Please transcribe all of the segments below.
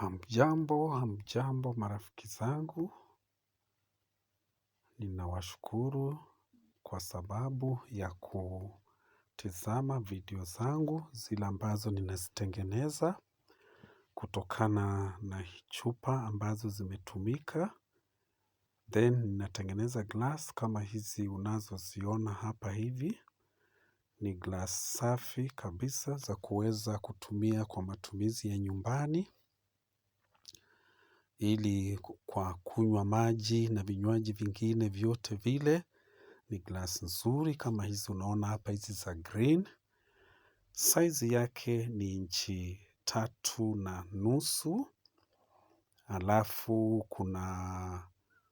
Hamjambo marafiki zangu, ninawashukuru kwa sababu ya kutizama video zangu zile ambazo ninazitengeneza kutokana na chupa ambazo zimetumika. Then ninatengeneza glass kama hizi unazoziona hapa hivi. Ni glass safi kabisa za kuweza kutumia kwa matumizi ya nyumbani. Ili kwa kunywa maji na vinywaji vingine vyote vile. Ni glass nzuri kama hizi unaona hapa hizi za green. Size yake ni inchi 3.5. Alafu kuna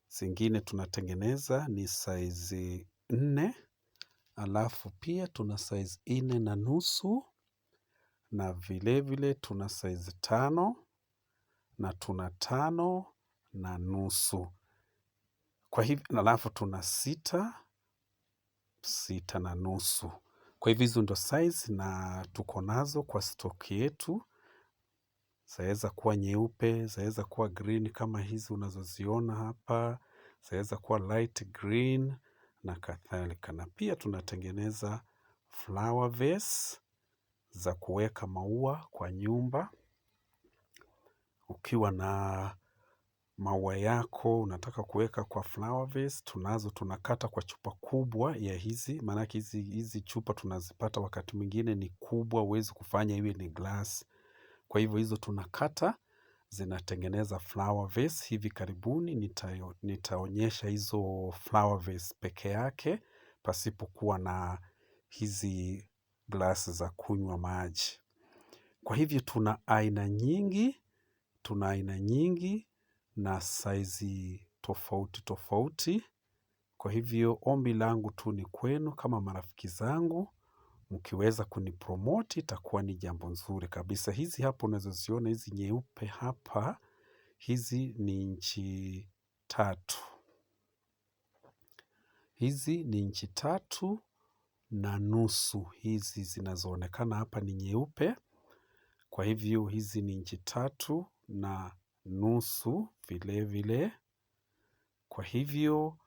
zingine tunatengeneza ni size 4. Alafu pia tuna size 4.5. Na vile vile tuna size 5. Na tuna 5.5. Kwa hivi alafu tuna 6.5. Kwa hivyo hizo ndo size na tuko nazo kwa stock yetu. Zaeza kuwa nyeupe, zaeza kuwa green kama hizi unazoziona hapa. Zaeza kuwa light green na kadhalika. Na pia tunatengeneza flower vase za kuweka maua kwa nyumba. Ukiwa na maua yako, unataka kuweka kwa flower vase, tunakata kwa chupa kubwa ya hizi. Maanake hizi chupa tunazipata wakati mwingine ni kubwa, huwezi kufanya iwe ni glass. Kwa hivyo hizo tunakata, zinatengeneza flower vase. Hivi karibuni nitaonyesha hizo flower vase peke yake, pasipo kuwa na hizi glass za kunywa maji. Kwa hivyo tuna aina nyingi na size tofauti tofauti. Kwa hivyo ombi langu tu ni kwenu kama marafiki zangu. Mkiweza kunipromote itakuwa ni jambo nzuri kabisa. Hizi hapo unazoziona hizi nyeupe hapa. Hizi ni inchi 3. Hizi ni inchi 3.5. Hizi zinazoonekana hapa ni nyeupe. Kwa hivyo hizi ni inchi 3.5 vile vile. Kwa hivyo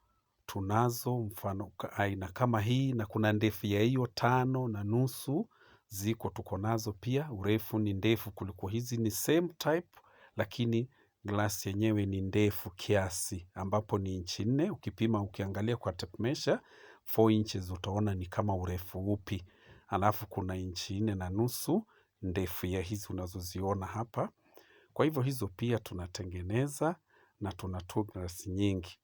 tunazo mfano aina kama hii na kuna ndefu ya hiyo 5.5 ziko tuko nazo pia. Urefu ni ndefu kuliko hizi, ni same type lakini glass yenyewe ni ndefu kiasi ambapo ni inchi 4. Ukipima ukiangalia kwa tape measure 4 inches utaona ni kama urefu upi. Alafu kuna inchi 4.5 ndefu ya hizi unazoziona hapa. Kwa hivyo hizo pia tunatengeneza na tunatoa glass nyingi.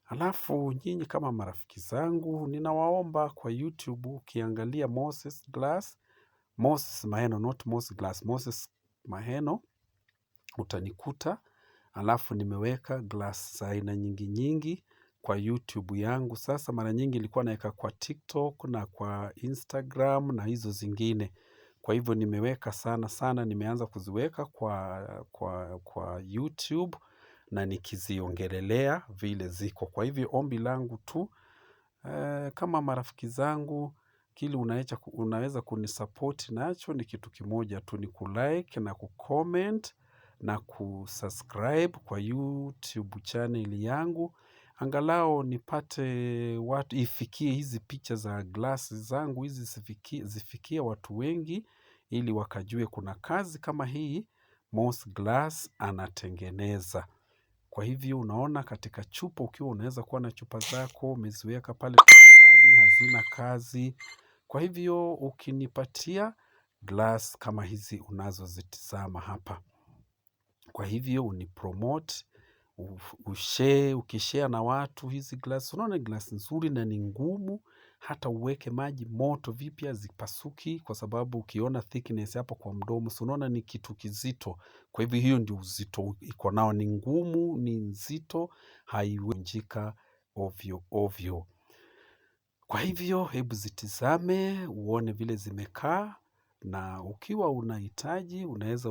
Alafu nyinyi kama marafiki zangu ninawaomba kwa YouTube ukiangalia Moses Glass, Moses Maheno, not Moses Glass, Moses Maheno utanikuta. Alafu nimeweka glass za aina nyingi kwa YouTube yangu. Sasa mara nyingi nilikuwa naeka kwa TikTok na kwa Instagram na hizo zingine. Kwa hivyo nimeweka sana, nimeanza kuziweka kwa YouTube na nikiziongelelea vile ziko. Kwa hivyo ombi langu tu, kama marafiki zangu, kile unaweza kunisupport nacho ni kitu kimoja tu, ni kulike na kucomment na kusubscribe kwa YouTube channel yangu. Angalau nipate watu, ifikie hizi picha za glass zangu, hizi zifikie watu wengi, ili wakajue kuna kazi kama hii, Moss Glass anatengeneza. Kwa hivyo unaona katika chupa, ukiwa unaweza kuwa na chupa zako, umeziweka pale nyumbani, hazina kazi. Kwa hivyo ukinipatia glass kama hizi unazozitizama hapa. Kwa hivyo unipromote, ushare, ukishare na watu hizi glass. Unaona glass nzuri na ni ngumu, hata uweke maji moto vipi hazipasuki kwa sababu ukiona thickness hapo kwa mdomo. Si unaona ni kitu kizito. Kwa hivyo hiyo ndio uzito iko nao, ni ngumu, ni nzito, haiwevunjika ovyo ovyo. Kwa hivyo hebu zitizame, uone vile zimekaa na ukiwa unahitaji, unaweza